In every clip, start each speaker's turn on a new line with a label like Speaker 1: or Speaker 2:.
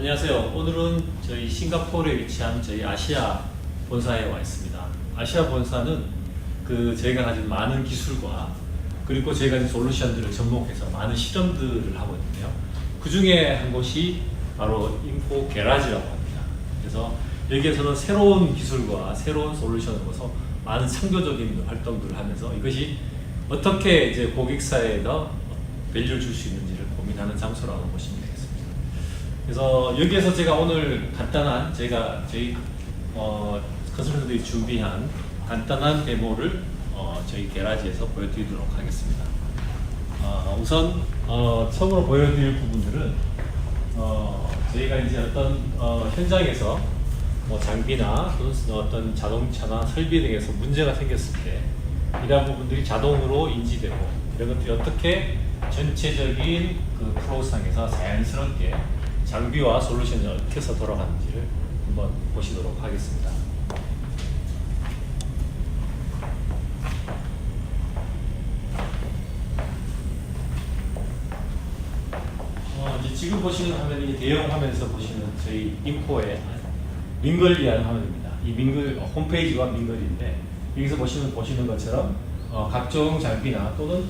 Speaker 1: 안녕하세요. 오늘은 저희 싱가포르에 위치한 저희 아시아 본사에 와 있습니다. 아시아 본사는 저희가 가진 많은 기술과 그리고 저희가 가진 솔루션들을 접목해서 많은 실험들을 하고 있는데요. 그 중에 한 곳이 바로 인포 게라지라고 합니다. 그래서 여기에서는 새로운 기술과 새로운 솔루션으로서 많은 창조적인 활동들을 하면서 이것이 어떻게 이제 고객사에 더 밸류를 줄 수 있는지를 고민하는 장소라고 보시면 되겠습니다. 그래서 여기에서 제가 오늘 간단한 저희 컨설턴트들이 준비한 간단한 데모를 저희 게라지에서 보여드리도록 하겠습니다. 우선 처음으로 보여드릴 부분들은 저희가 이제 어떤 현장에서 장비나 어떤 자동차나 설비 등에서 문제가 생겼을 때 이러한 부분들이 자동으로 인지되고 이런 것들이 어떻게 전체적인 그 프로상에서 자연스럽게 장비와 솔루션이 어떻게 해서 돌아가는지를 한번 보시도록 하겠습니다. 이제 지금 보시는 화면이 대형 화면에서 보시는 저희 인포의 민걸이라는 화면입니다. 이 민걸 홈페이지와 민걸인데 여기서 보시는 것처럼 각종 장비나 또는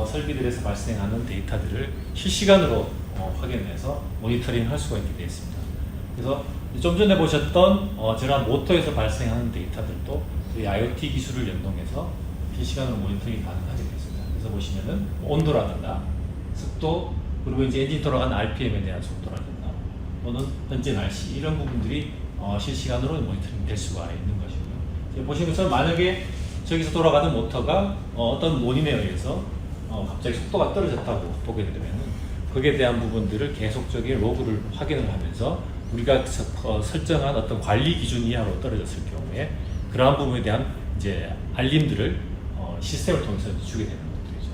Speaker 1: 설비들에서 발생하는 데이터들을 실시간으로 확인해서 모니터링 할 수가 있게 되어 있습니다. 그래서 좀 전에 보셨던 저런 모터에서 발생하는 데이터들도 저희 IoT 기술을 연동해서 실시간으로 모니터링이 가능하게 되어 있습니다. 그래서 보시면은 온도라든가 습도 그리고 이제 엔진 돌아가는 RPM에 대한 속도라든가 또는 현재 날씨 이런 부분들이 실시간으로 모니터링 될 수가 있는 것이고요. 보시는 것처럼 만약에 저기서 돌아가는 모터가 어떤 원인에 의해서 갑자기 속도가 떨어졌다고 보게 되면은 거기에 대한 부분들을 계속적인 로그를 확인을 하면서 우리가 설정한 어떤 관리 기준 이하로 떨어졌을 경우에 그러한 부분에 대한 이제 알림들을 시스템을 통해서 주게 되는 것들이죠.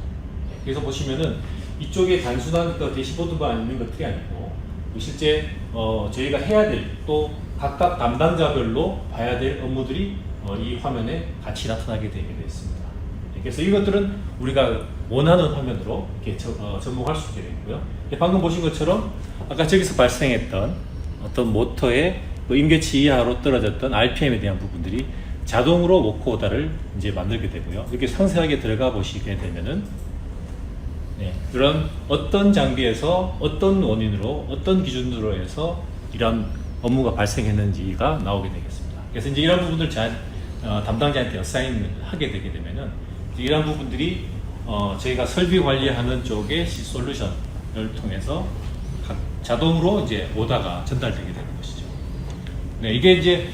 Speaker 1: 그래서 보시면은 이쪽에 단순한 대시보드만 있는 것들이 아니고 실제 저희가 해야 될 또 각각 담당자별로 봐야 될 업무들이 이 화면에 같이 나타나게 되게 되어 있습니다. 그래서 이것들은 우리가 원하는 화면으로 이렇게 접목할 수 있게 되고요. 방금 보신 것처럼 아까 저기서 발생했던 어떤 모터의 임계치 이하로 떨어졌던 RPM에 대한 부분들이 자동으로 워크 오더를 이제 만들게 되고요. 이렇게 상세하게 들어가 보시게 되면은 이런 어떤 장비에서 어떤 원인으로 어떤 기준으로 해서 이런 업무가 발생했는지가 나오게 되겠습니다. 그래서 이제 이런 부분들 담당자한테 어사인을 하게 되게 되면은 이런 부분들이 저희가 설비 관리하는 쪽의 솔루션을 통해서 자동으로 이제 오다가 전달되게 되는 것이죠. 네, 이게 이제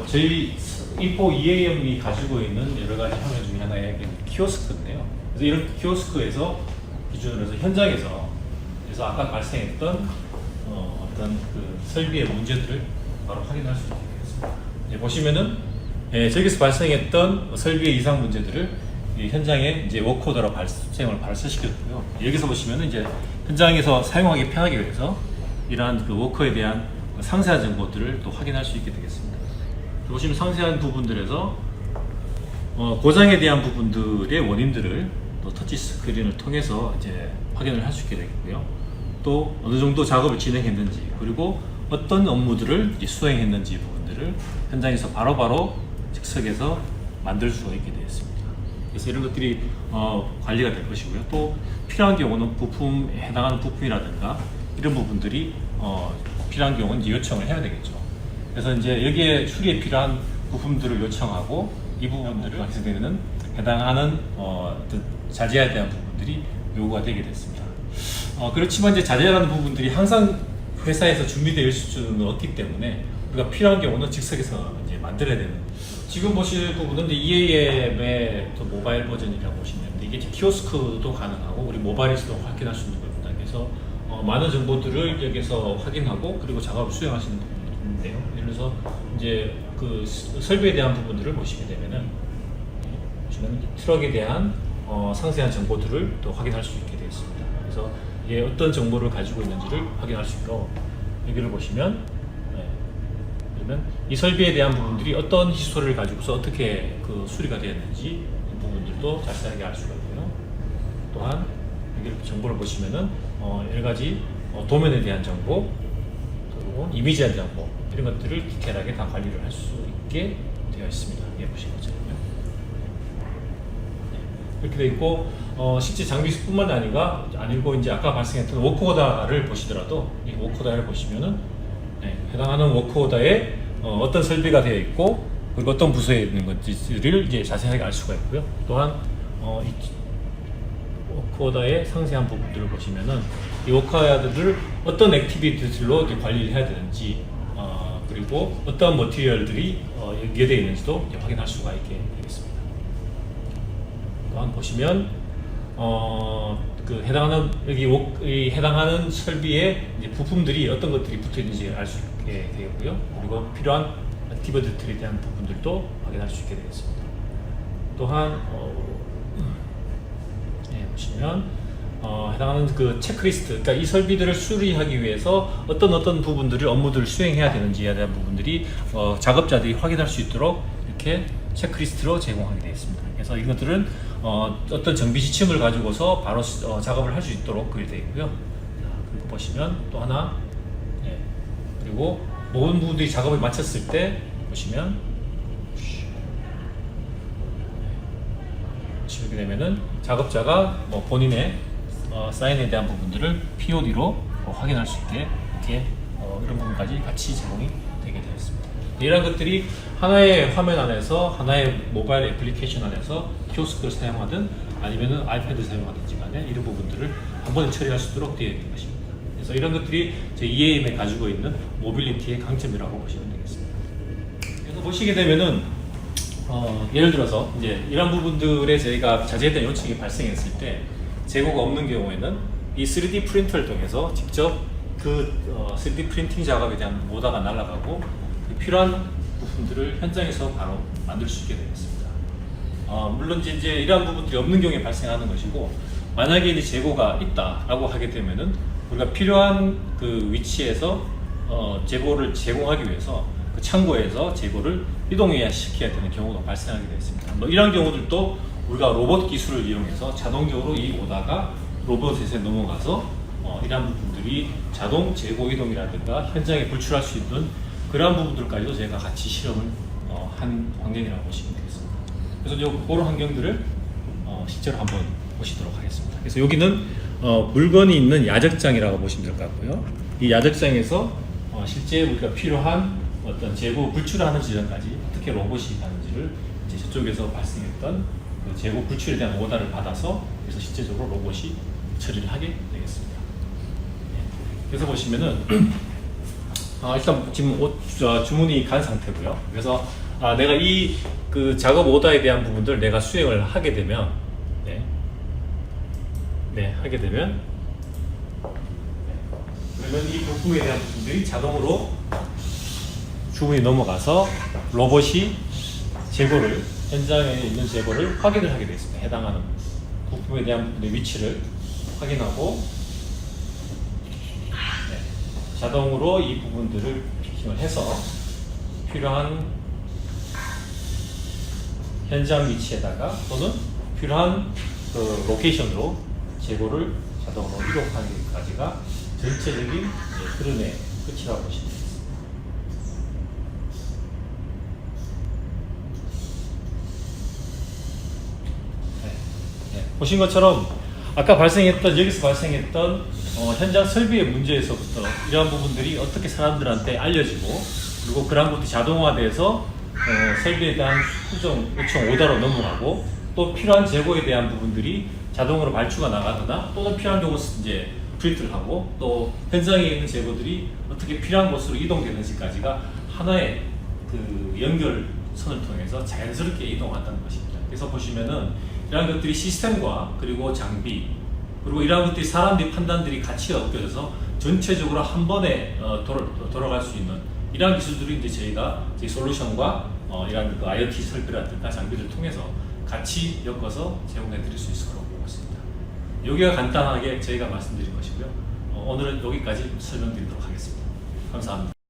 Speaker 1: 저희 인포 EAM이 가지고 있는 여러 가지 화면 중에 하나의 키오스크인데요. 그래서 이런 키오스크에서 기준으로 해서 현장에서 아까 발생했던 어떤 그 설비의 문제들을 바로 확인할 수 있게 되겠습니다. 보시면은 저기서 발생했던 설비의 이상 문제들을 현장에 이제 워크오더로 발생을 발생시켰고요. 여기서 보시면은 이제 현장에서 사용하기 편하게 위해서 이러한 그 워커에 대한 상세한 정보들을 또 확인할 수 있게 되겠습니다. 보시면 상세한 부분들에서 고장에 대한 부분들의 원인들을 또 터치 스크린을 통해서 이제 확인을 할 수 있게 되겠고요. 또 어느 정도 작업을 진행했는지 그리고 어떤 업무들을 수행했는지 부분들을 현장에서 바로바로 즉석에서 만들 수가 있게 되었습니다. 그래서 이런 것들이 관리가 될 것이고요. 또 필요한 경우는 부품에 해당하는 부품이라든가 이런 부분들이 필요한 경우는 이제 요청을 해야 되겠죠. 그래서 이제 여기에 수리에 필요한 부품들을 요청하고 이 부분들을 발생되는 해당하는 자재에 대한 부분들이 요구가 되게 됐습니다. 그렇지만 이제 자재라는 부분들이 항상 회사에서 준비되어 있을 수는 없기 때문에 우리가 필요한 경우는 즉석에서 이제 만들어야 되는. 지금 보실 부분은 EAM의 또 모바일 버전이라고 보시면 되는데 이게 키오스크도 가능하고 우리 모바일에서도 확인할 수 있는 겁니다. 그래서 많은 정보들을 여기서 확인하고 그리고 작업을 수행하시는 부분인데요. 예를 들어서 이제 그 설비에 대한 부분들을 보시게 되면은 보시면 트럭에 대한 상세한 정보들을 또 확인할 수 있게 되어 있습니다. 그래서 이게 어떤 정보를 가지고 있는지를 확인할 수 있고 여기를 보시면 그러면 이 설비에 대한 부분들이 어떤 히스토리를 가지고서 어떻게 그 수리가 되었는지 이 부분들도 자세하게 알 수가 있고요. 또한 여기 정보를 보시면은 여러 가지 도면에 대한 정보, 그리고 이미지 한정법 이런 것들을 디테일하게 다 관리를 할 수 있게 되어 있습니다. 예, 보시는 것처럼요. 네, 이렇게 되어 있고 실제 장비뿐만 아니고 이제 아까 발생했던 워크오더를 보시더라도 이 워크오더를 보시면은 네, 해당하는 워크오더에 어떤 설비가 되어 있고 그리고 어떤 부서에 있는 것들을 이제 자세하게 알 수가 있고요. 또한 이 워크오더의 상세한 부분들을 보시면은 이 워크오더들을 어떤 액티비티들로 관리를 해야 되는지 그리고 어떤 머티리얼들이 연계되어 있는지도 확인할 수가 있게 되겠습니다. 또한 보시면 그 해당하는 설비의 이제 부품들이 어떤 것들이 붙어 있는지 알 수 있게 되고요. 그리고 필요한 액티비티들에 대한 부분들도 확인할 수 있게 되겠습니다. 또한 보시면 해당하는 그 체크리스트, 그러니까 이 설비들을 수리하기 위해서 어떤 부분들을 업무들을 수행해야 되는지에 대한 부분들이 작업자들이 확인할 수 있도록 이렇게 체크리스트로 제공하게 되어 있습니다. 그래서 이것들은 어떤 정비 지침을 가지고서 바로 작업을 할 수 있도록 그렇게 되어 있고요. 그리고 보시면 또 하나, 그리고 모든 부분들이 작업을 마쳤을 때 보시면 이렇게 되면은 작업자가 본인의 사인에 대한 부분들을 POD로 확인할 수 있게 이렇게 이런 부분까지 같이 제공이 되게 되었습니다. 이런 것들이 하나의 화면 안에서 하나의 모바일 애플리케이션 안에서 키오스크를 사용하든 아니면은 아이패드 사용하든지 간에 이런 부분들을 한 번에 처리할 수 있도록 되어 있는 것입니다. 그래서 이런 것들이 제 EAM에 가지고 있는 모빌리티의 강점이라고 보시면 되겠습니다. 그래서 보시게 되면은 예를 들어서 이제 이런 부분들에 저희가 자재에 요청이 발생했을 때 재고가 없는 경우에는 이 3D 프린터를 통해서 직접 그 3D 프린팅 작업에 대한 오다가 날아가고 필요한 부품들을 현장에서 바로 만들 수 있게 되겠습니다. 물론 이제 이러한 부분들이 없는 경우에 발생하는 것이고, 만약에 이제 재고가 있다라고 하게 되면은 우리가 필요한 그 위치에서 재고를 제공하기 위해서 그 창고에서 재고를 이동시켜야 되는 경우가 발생하게 되었습니다. 이런 경우들도 우리가 로봇 기술을 이용해서 자동적으로 이 오다가 로봇에 넘어가서 이러한 부분들이 자동 재고 이동이라든가 현장에 불출할 수 있는 그러한 부분들까지도 저희가 같이 실험을 한 환경이라고 보시면 되겠습니다. 그래서 그런 환경들을 실제로 한번 보시도록 하겠습니다. 그래서 여기는 물건이 있는 야적장이라고 보시면 될 것 같고요. 이 야적장에서 실제 우리가 필요한 어떤 재고 불출하는 지점까지 어떻게 로봇이 가는지를 이제 저쪽에서 발생했던 그 재고 불출에 대한 오다를 받아서 그래서 실제적으로 로봇이 처리를 하게 되겠습니다. 그래서 보시면은 일단 지금 주문이 간 상태고요. 그래서 내가 이 그 작업 오다에 대한 부분들 내가 수행을 하게 되면 그러면 이 부품에 대한 부분들이 자동으로 주문이 넘어가서 로봇이 재고를 현장에 있는 재고를 확인을 하게 되어 있습니다. 해당하는 부품에 대한 부분의 위치를 확인하고 자동으로 이 부분들을 피킹을 해서 필요한 현장 위치에다가 또는 필요한 그 로케이션으로 재고를 자동으로 이동하는 것까지가 전체적인 흐름의 끝이라고 보시면 되겠습니다. 보신 것처럼 아까 여기서 발생했던 현장 설비의 문제에서부터 이러한 부분들이 어떻게 사람들한테 알려지고 그리고 그러한 것들이 자동화돼서 설비에 대한 요청 오더로 넘어가고 또 필요한 재고에 대한 부분들이 자동으로 발주가 나가거나 또는 필요한 경우 이제 프린트를 하고 또 현장에 있는 재고들이 어떻게 필요한 곳으로 이동되는지까지가 하나의 그 연결선을 통해서 자연스럽게 이동한다는 것입니다. 그래서 보시면은 이러한 것들이 시스템과 그리고 장비 그리고 이러한 것들이 사람들이 판단들이 같이 엮여져서 전체적으로 한 번에 돌아갈 수 있는 이러한 기술들이 이제 저희가 저희 솔루션과 이러한 그 IoT 설비라든가 장비를 통해서 같이 엮어서 제공해 드릴 수 있을 거라고 보고 있습니다. 여기가 간단하게 저희가 말씀드린 것이고요. 오늘은 여기까지 설명드리도록 하겠습니다. 감사합니다.